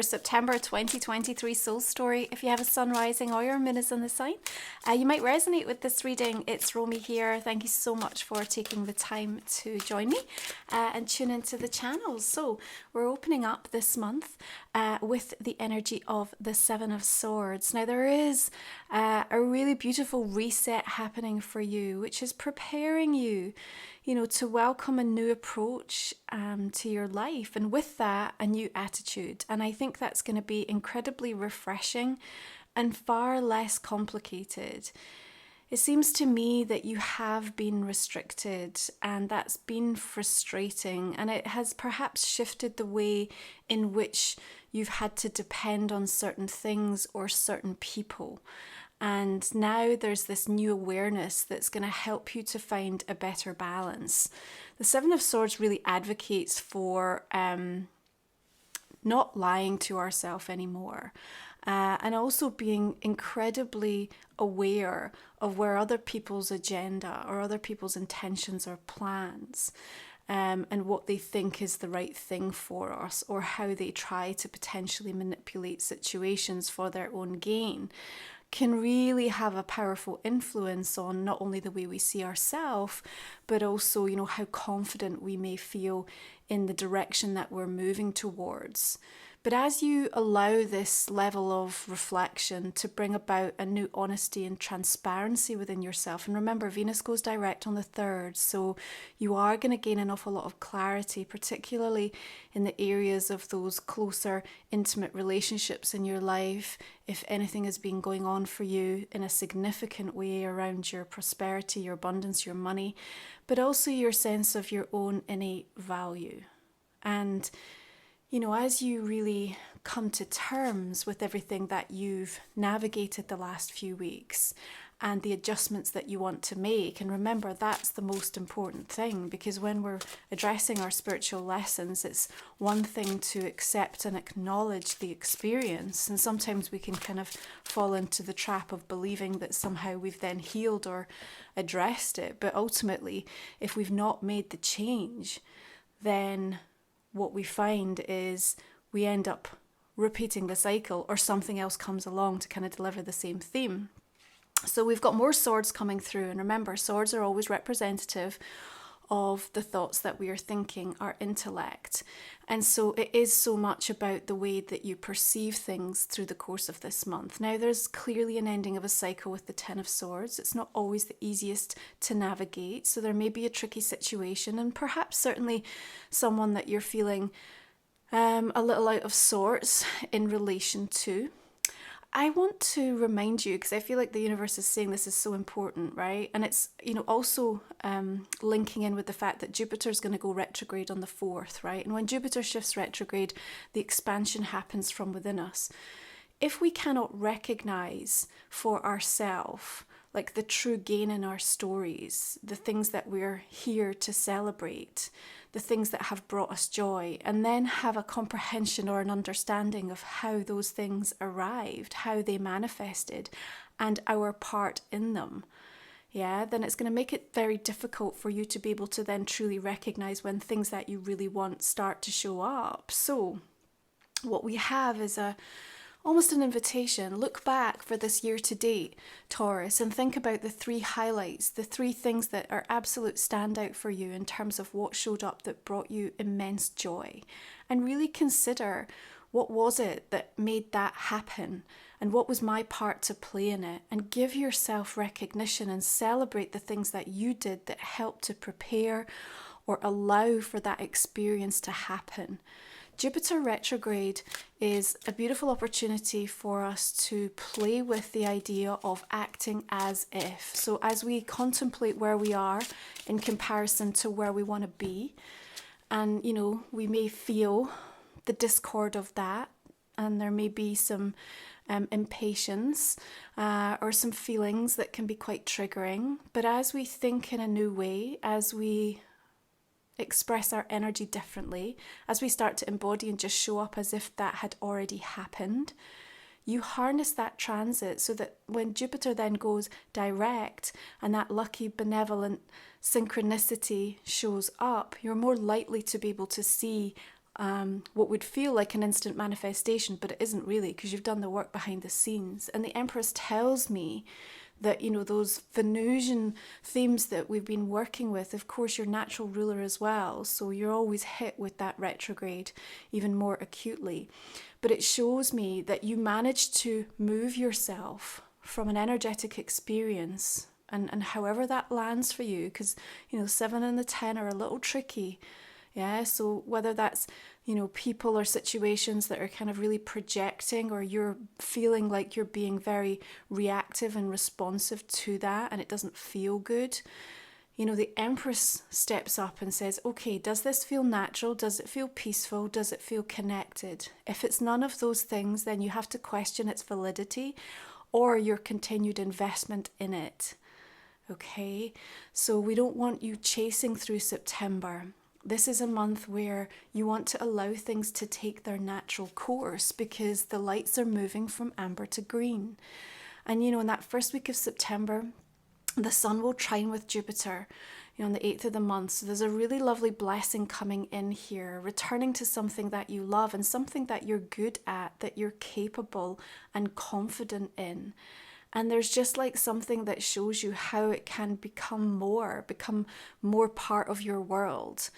September 2023 soul story. If you have a sun rising or your moon is on the sign, you might resonate with this reading. It's Romy here. Thank you so much for taking the time to join me and tune into the channel. So we're opening up this month with the energy of the Seven of Swords. Now there is a really beautiful reset happening for you, which is preparing you, to welcome a new approach to your life, and with that, a new attitude. And I think that's going to be incredibly refreshing and far less complicated. It seems to me that you have been restricted, and that's been frustrating, and it has perhaps shifted the way in which you've had to depend on certain things or certain people. And now there's this new awareness that's going to help you to find a better balance. The Seven of Swords really advocates for not lying to ourselves anymore. And also being incredibly aware of where other people's agenda or other people's intentions or plans and what they think is the right thing for us, or how they try to potentially manipulate situations for their own gain, can really have a powerful influence on not only the way we see ourselves, but also, how confident we may feel in the direction that we're moving towards. But as you allow this level of reflection to bring about a new honesty and transparency within yourself, and remember, Venus goes direct on the 3rd, so you are going to gain an awful lot of clarity, particularly in the areas of those closer, intimate relationships in your life. If anything has been going on for you in a significant way around your prosperity, your abundance, your money, but also your sense of your own innate value. And as you really come to terms with everything that you've navigated the last few weeks and the adjustments that you want to make, and remember, that's the most important thing, because when we're addressing our spiritual lessons, it's one thing to accept and acknowledge the experience, and sometimes we can kind of fall into the trap of believing that somehow we've then healed or addressed it. But ultimately, if we've not made the change, then what we find is we end up repeating the cycle, or something else comes along to kind of deliver the same theme. So we've got more swords coming through, and remember, swords are always representative of the thoughts that we are thinking, our intellect. And so it is so much about the way that you perceive things through the course of this month. Now, there's clearly an ending of a cycle with the 10 of Swords. It's not always the easiest to navigate, so there may be a tricky situation, and perhaps certainly someone that you're feeling a little out of sorts in relation to. I want to remind you, because I feel like the universe is saying this is so important, right? And it's, also linking in with the fact that Jupiter is going to go retrograde on the 4th, right? And when Jupiter shifts retrograde, the expansion happens from within us. If we cannot recognize for ourselves, like, the true gain in our stories, the things that we're here to celebrate, the things that have brought us joy, and then have a comprehension or an understanding of how those things arrived, how they manifested, and our part in them, then it's going to make it very difficult for you to be able to then truly recognize when things that you really want start to show up. So what we have is almost an invitation. Look back for this year to date, Taurus, and think about the 3 highlights, the 3 things that are absolute standout for you in terms of what showed up that brought you immense joy. And really consider, what was it that made that happen? And what was my part to play in it? And give yourself recognition and celebrate the things that you did that helped to prepare or allow for that experience to happen. Jupiter retrograde is a beautiful opportunity for us to play with the idea of acting as if. So as we contemplate where we are in comparison to where we want to be, and we may feel the discord of that, and there may be some impatience or some feelings that can be quite triggering. But as we think in a new way, as we express our energy differently, as we start to embody and just show up as if that had already happened, you harness that transit so that when Jupiter then goes direct and that lucky benevolent synchronicity shows up, you're more likely to be able to see what would feel like an instant manifestation, but it isn't really, because you've done the work behind the scenes. And the Empress tells me that, you know, those Venusian themes that we've been working with, of course, your natural ruler as well. So you're always hit with that retrograde even more acutely. But it shows me that you managed to move yourself from an energetic experience, and however that lands for you, because, you know, 7 and the 10 are a little tricky. Yeah, so whether that's, you know, people or situations that are kind of really projecting, or you're feeling like you're being very reactive and responsive to that and it doesn't feel good, you know, the Empress steps up and says, okay, does this feel natural? Does it feel peaceful? Does it feel connected? If it's none of those things, then you have to question its validity or your continued investment in it. Okay, so we don't want you chasing through September. This is a month where you want to allow things to take their natural course, because the lights are moving from amber to green. And, you know, in that first week of September, the sun will trine with Jupiter, you know, on the 8th of the month. So there's a really lovely blessing coming in here, returning to something that you love and something that you're good at, that you're capable and confident in. And there's just like something that shows you how it can become more part of your world.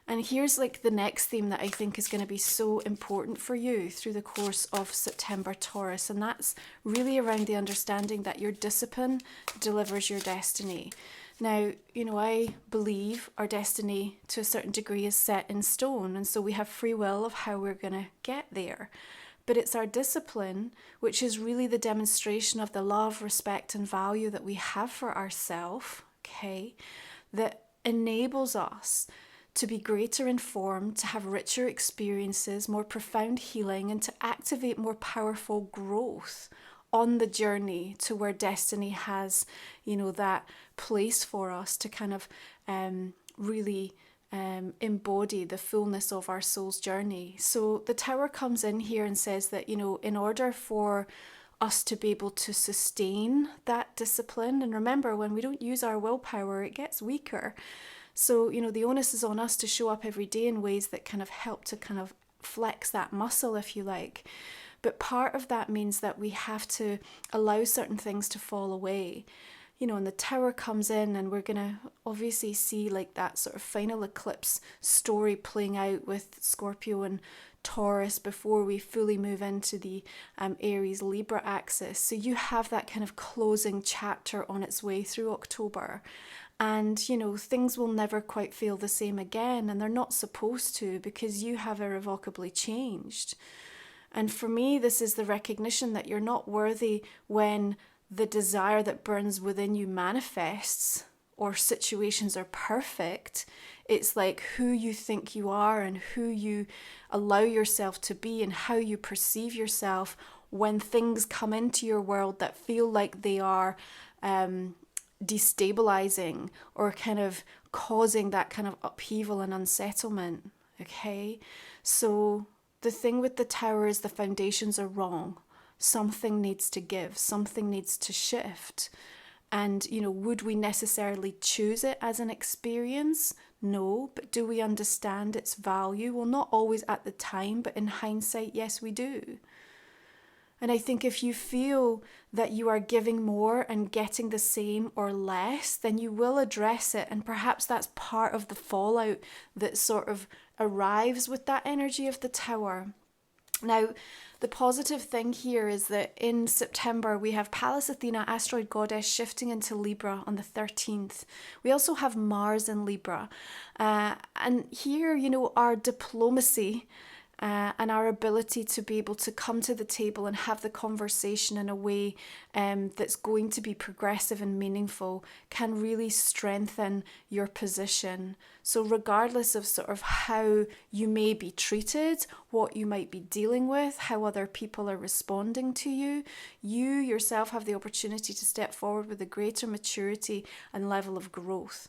And here's like the next theme that I think is going to be so important for you through the course of September, Taurus. And that's really around the understanding that your discipline delivers your destiny. Now, you know, I believe our destiny to a certain degree is set in stone. And so we have free will of how we're going to get there. But it's our discipline, which is really the demonstration of the love, respect, and value that we have for ourselves, okay, that enables us to be greater informed, to have richer experiences, more profound healing, and to activate more powerful growth on the journey to where destiny has, you know, that place for us to kind of really embody the fullness of our soul's journey. So the Tower comes in here and says that, you know, in order for us to be able to sustain that discipline, and remember, when we don't use our willpower, it gets weaker. So, you know, the onus is on us to show up every day in ways that kind of help to kind of flex that muscle, if you like. But part of that means that we have to allow certain things to fall away. You know, and the Tower comes in, and we're going to obviously see like that sort of final eclipse story playing out with Scorpio and Taurus before we fully move into the Aries Libra axis. So you have that kind of closing chapter on its way through October. And, you know, things will never quite feel the same again, and they're not supposed to, because you have irrevocably changed. And for me, this is the recognition that you're not worthy when the desire that burns within you manifests, or situations are perfect. It's like who you think you are and who you allow yourself to be and how you perceive yourself when things come into your world that feel like they are destabilizing or kind of causing that kind of upheaval and unsettlement. Okay, so the thing with the Tower is the foundations are wrong. Something needs to give, something needs to shift. And, you know, would we necessarily choose it as an experience? No, but do we understand its value? Well, not always at the time, but in hindsight, yes, we do. And I think if you feel that you are giving more and getting the same or less, then you will address it. And perhaps that's part of the fallout that sort of arrives with that energy of the Tower. Now, the positive thing here is that in September, we have Pallas Athena, asteroid goddess, shifting into Libra on the 13th. We also have Mars in Libra. And here, you know, our diplomacy and our ability to be able to come to the table and have the conversation in a way that's going to be progressive and meaningful can really strengthen your position. So regardless of sort of how you may be treated, what you might be dealing with, how other people are responding to you, you yourself have the opportunity to step forward with a greater maturity and level of growth.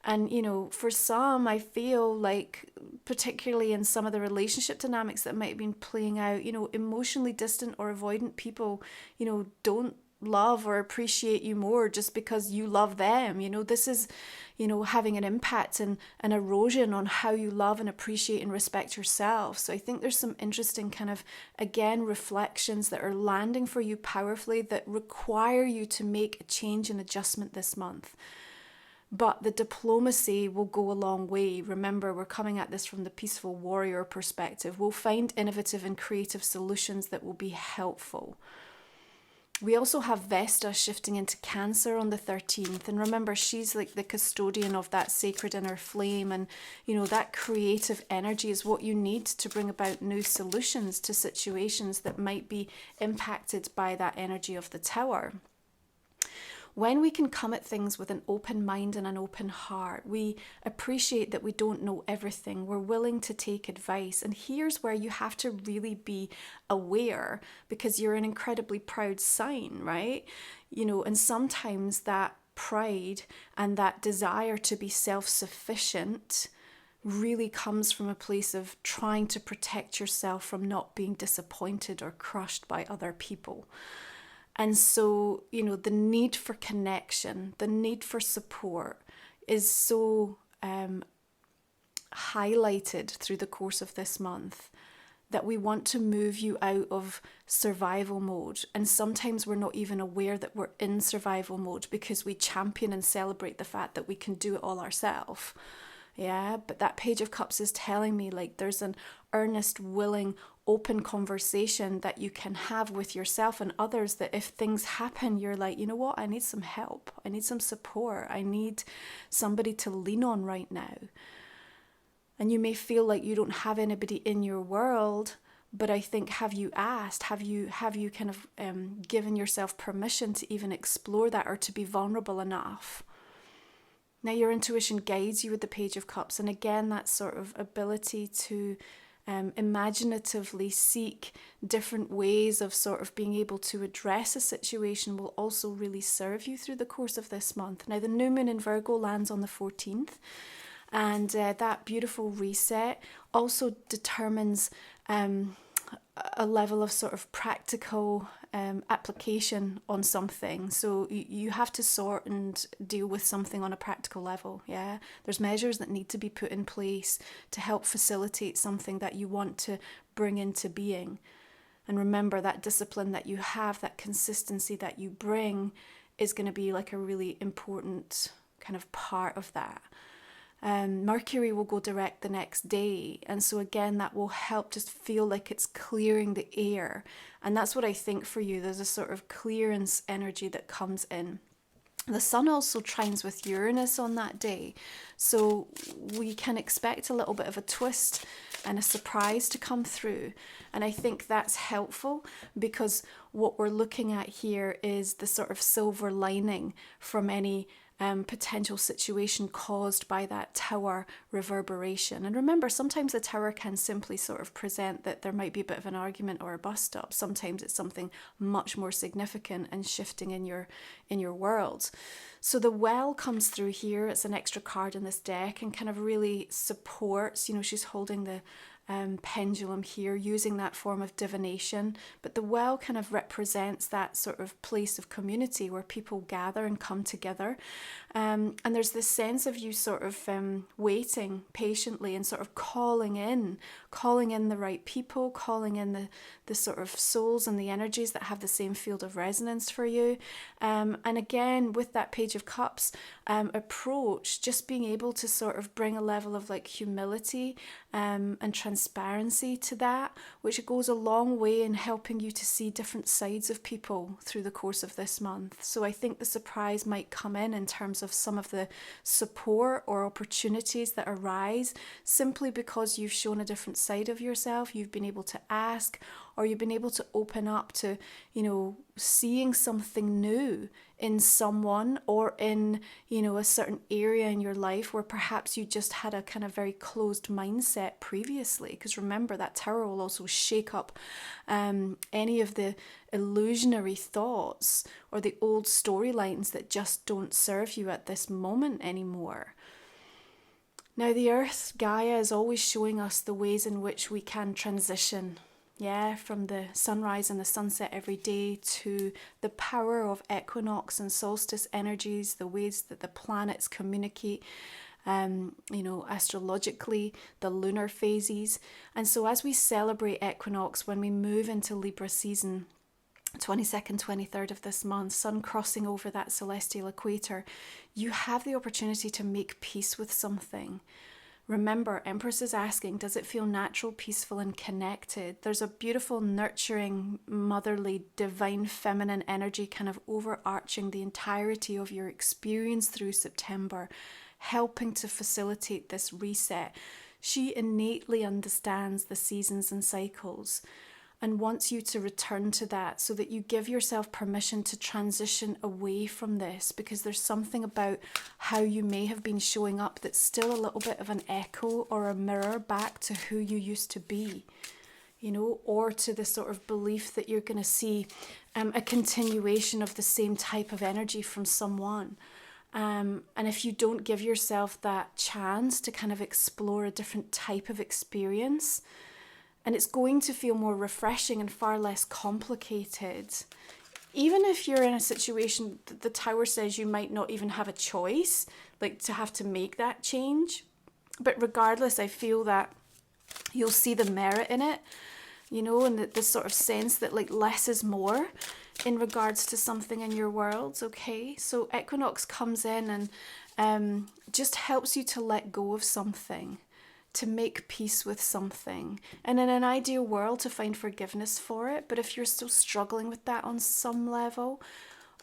And, you know, for some, I feel like, particularly in some of the relationship dynamics that might have been playing out, you know, emotionally distant or avoidant people, you know, don't love or appreciate you more just because you love them. This is, having an impact and an erosion on how you love and appreciate and respect yourself. So I think there's some interesting kind of, again, reflections that are landing for you powerfully that require you to make a change and adjustment this month. But the diplomacy will go a long way. Remember, we're coming at this from the peaceful warrior perspective. We'll find innovative and creative solutions that will be helpful. We also have Vesta shifting into Cancer on the 13th. And remember, she's like the custodian of that sacred inner flame. And, that creative energy is what you need to bring about new solutions to situations that might be impacted by that energy of the Tower. When we can come at things with an open mind and an open heart, we appreciate that we don't know everything. We're willing to take advice. And here's where you have to really be aware, because you're an incredibly proud sign, right? And sometimes that pride and that desire to be self-sufficient really comes from a place of trying to protect yourself from not being disappointed or crushed by other people. And so, the need for connection, the need for support is so highlighted through the course of this month that we want to move you out of survival mode. And sometimes we're not even aware that we're in survival mode because we champion and celebrate the fact that we can do it all ourselves. Yeah, but that Page of Cups is telling me like there's an earnest, willing, open conversation that you can have with yourself and others, that if things happen, you're like, you know what, I need some help. I need some support. I need somebody to lean on right now. And you may feel like you don't have anybody in your world, but I think, have you asked? Have you kind of given yourself permission to even explore that or to be vulnerable enough? Now, your intuition guides you with the Page of Cups. And again, that sort of ability to imaginatively seek different ways of sort of being able to address a situation will also really serve you through the course of this month. Now, the new moon in Virgo lands on the 14th. And that beautiful reset also determines a level of sort of practical application on something. So you have to sort and deal with something on a practical level. Yeah, there's measures that need to be put in place to help facilitate something that you want to bring into being. And remember, that discipline that you have, that consistency that you bring, is going to be like a really important kind of part of that. Mercury will go direct the next day, and so again that will help just feel like it's clearing the air. And that's what I think for you. There's a sort of clearance energy that comes in. The sun also trines with Uranus on that day, so we can expect a little bit of a twist and a surprise to come through. And I think that's helpful, because what we're looking at here is the sort of silver lining from any potential situation caused by that tower reverberation. And remember, sometimes the tower can simply sort of present that there might be a bit of an argument or a bust up. Sometimes it's something much more significant and shifting in your world. So the well comes through here. It's an extra card in this deck and kind of really supports, she's holding the pendulum here, using that form of divination. But the well kind of represents that sort of place of community where people gather and come together. And there's this sense of you sort of waiting patiently and sort of calling in the right people, calling in the sort of souls and the energies that have the same field of resonance for you. And again, with that Page of Cups approach, just being able to sort of bring a level of like humility and transparency to that, which goes a long way in helping you to see different sides of people through the course of this month. So I think the surprise might come in terms of some of the support or opportunities that arise simply because you've shown a different side of yourself. You've been able to ask, or you've been able to open up to, seeing something new in someone or in, a certain area in your life where perhaps you just had a kind of very closed mindset previously. Because remember, that tower will also shake up any of the illusionary thoughts or the old storylines that just don't serve you at this moment anymore. Now, the Earth, Gaia, is always showing us the ways in which we can transition. Yeah, from the sunrise and the sunset every day to the power of equinox and solstice energies, the ways that the planets communicate, astrologically, the lunar phases. And so as we celebrate equinox, when we move into Libra season, 22nd, 23rd of this month, sun crossing over that celestial equator, you have the opportunity to make peace with something. Remember, Empress is asking, does it feel natural, peaceful, and connected? There's a beautiful, nurturing, motherly, divine, feminine energy kind of overarching the entirety of your experience through September, helping to facilitate this reset. She innately understands the seasons and cycles and wants you to return to that so that you give yourself permission to transition away from this, because there's something about how you may have been showing up that's still a little bit of an echo or a mirror back to who you used to be, or to the sort of belief that you're going to see a continuation of the same type of energy from someone. And if you don't give yourself that chance to kind of explore a different type of experience, and it's going to feel more refreshing and far less complicated. Even if you're in a situation that the Tower says you might not even have a choice, like to have to make that change. But regardless, I feel that you'll see the merit in it, and the sort of sense that like less is more in regards to something in your world, okay? So Equinox comes in and just helps you to let go of something, to make peace with something, and in an ideal world to find forgiveness for it. But if you're still struggling with that on some level,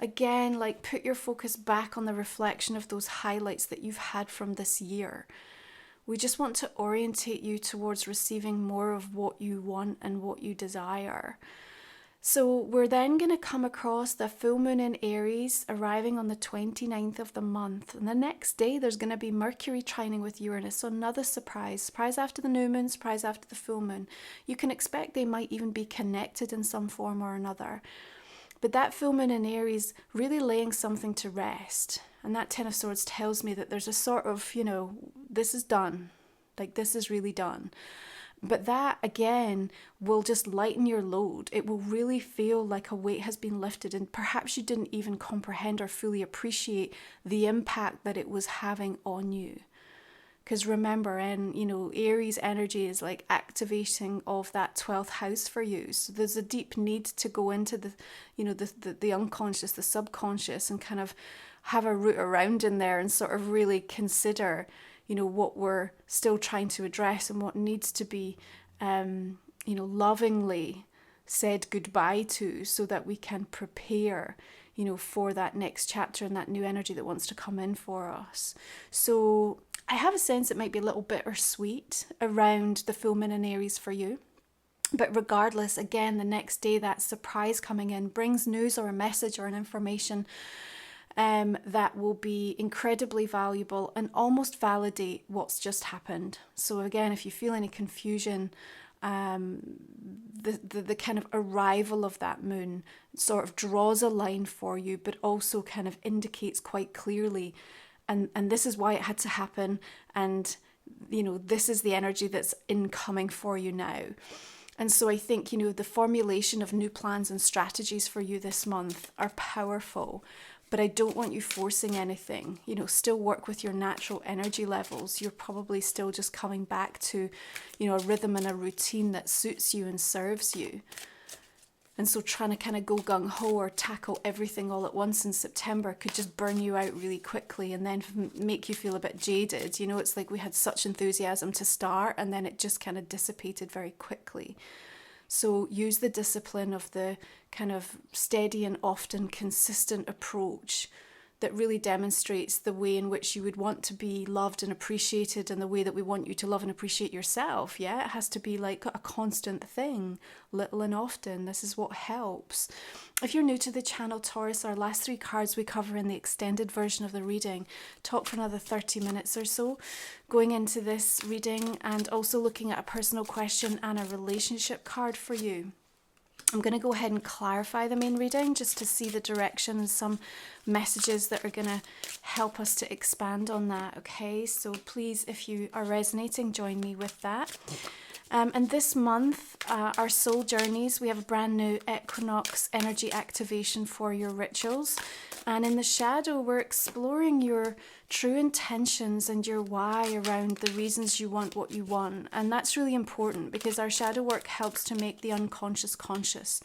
again, like put your focus back on the reflection of those highlights that you've had from this year. We just want to orientate you towards receiving more of what you want and what you desire. So we're then going to come across the full moon in Aries arriving on the 29th of the month. And the next day there's going to be Mercury trining with Uranus. So another surprise after the new moon, surprise after the full moon. You can expect they might even be connected in some form or another. But that full moon in Aries really laying something to rest. And that Ten of Swords tells me that there's a sort of, this is done. Like this is really done. But that, again, will just lighten your load. It will really feel like a weight has been lifted, and perhaps you didn't even comprehend or fully appreciate the impact that it was having on you. Because remember, Aries energy is like activating of that 12th house for you. So there's a deep need to go into the unconscious, the subconscious, and kind of have a root around in there and sort of really consider what we're still trying to address and what needs to be, lovingly said goodbye to, so that we can prepare, for that next chapter and that new energy that wants to come in for us. So I have a sense it might be a little bittersweet around the full moon in Aries for you. But regardless, again, the next day, that surprise coming in brings news or a message or an information that will be incredibly valuable and almost validate what's just happened. So again, if you feel any confusion, the kind of arrival of that moon sort of draws a line for you, but also kind of indicates quite clearly, and this is why it had to happen, and this is the energy that's incoming for you now. And so I think, the formulation of new plans and strategies for you this month are powerful. But I don't want you forcing anything. Still work with your natural energy levels. You're probably still just coming back to, a rhythm and a routine that suits you and serves you. And so trying to kind of go gung-ho or tackle everything all at once in September could just burn you out really quickly and then make you feel a bit jaded. It's like we had such enthusiasm to start and then it just kind of dissipated very quickly. So use the discipline of the kind of steady and often consistent approach that really demonstrates the way in which you would want to be loved and appreciated, and the way that we want you to love and appreciate yourself. Yeah, it has to be like a constant thing, little and often. This is what helps. If you're new to the channel, Taurus, our last 3 cards we cover in the extended version of the reading talk for another 30 minutes or so, going into this reading and also looking at a personal question and a relationship card for you. I'm going to go ahead and clarify the main reading just to see the direction and some messages that are going to help us to expand on that, okay? So please, if you are resonating, join me with that. And this month, our soul journeys, we have a brand new Equinox energy activation for your rituals. And in the shadow, we're exploring your true intentions and your why around the reasons you want what you want. And that's really important because our shadow work helps to make the unconscious conscious.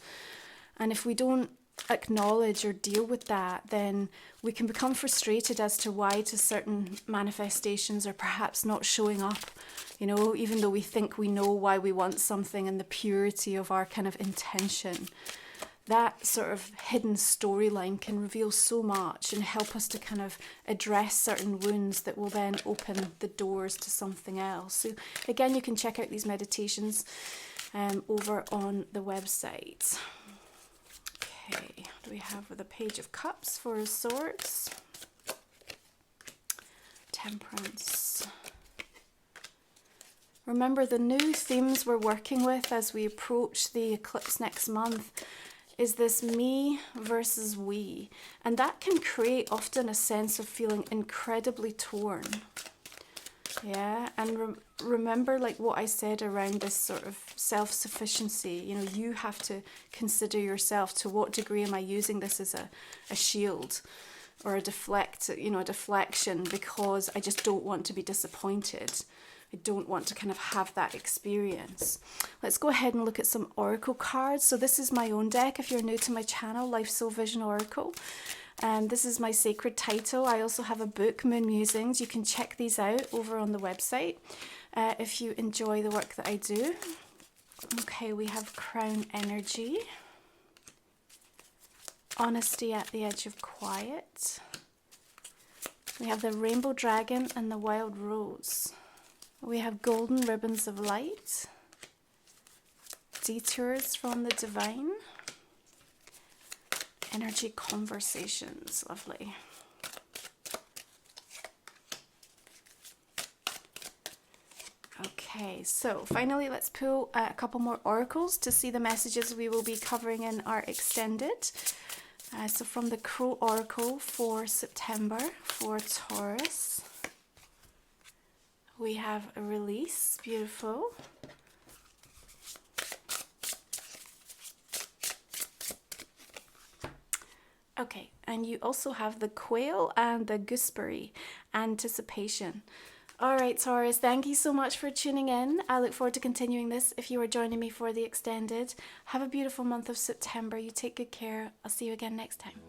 And if we don't acknowledge or deal with that, then we can become frustrated as to why to certain manifestations are perhaps not showing up, you know, even though we think we know why we want something and the purity of our kind of intention. That sort of hidden storyline can reveal so much and help us to kind of address certain wounds that will then open the doors to something else. So again, you can check out these meditations over on the website. Okay, what do we have with a Page of Cups, Four of Swords, Temperance. Remember, the new themes we're working with as we approach the eclipse next month is this me versus we. And that can create often a sense of feeling incredibly torn. Yeah, and remember like what I said around this sort of self-sufficiency. You know, you have to consider yourself, to what degree am I using this as a shield or a deflection because I just don't want to be disappointed. I don't want to kind of have that experience. Let's go ahead and look at some oracle cards. So this is my own deck. If you're new to my channel, Life Soul Vision Oracle. This is my sacred title. I also have a book, Moon Musings. You can check these out over on the website if you enjoy the work that I do. Okay, we have Crown Energy. Honesty at the Edge of Quiet. We have the Rainbow Dragon and the Wild Rose. We have Golden Ribbons of Light. Detours from the Divine. Energy Conversations, lovely. Okay, so finally let's pull a couple more oracles to see the messages we will be covering in our extended. So from the Crow Oracle for September for Taurus, we have a release, beautiful. Okay, and you also have the Quail and the Gooseberry, Anticipation. All right, Taurus, thank you so much for tuning in. I look forward to continuing this if you are joining me for the extended. Have a beautiful month of September. You take good care. I'll see you again next time.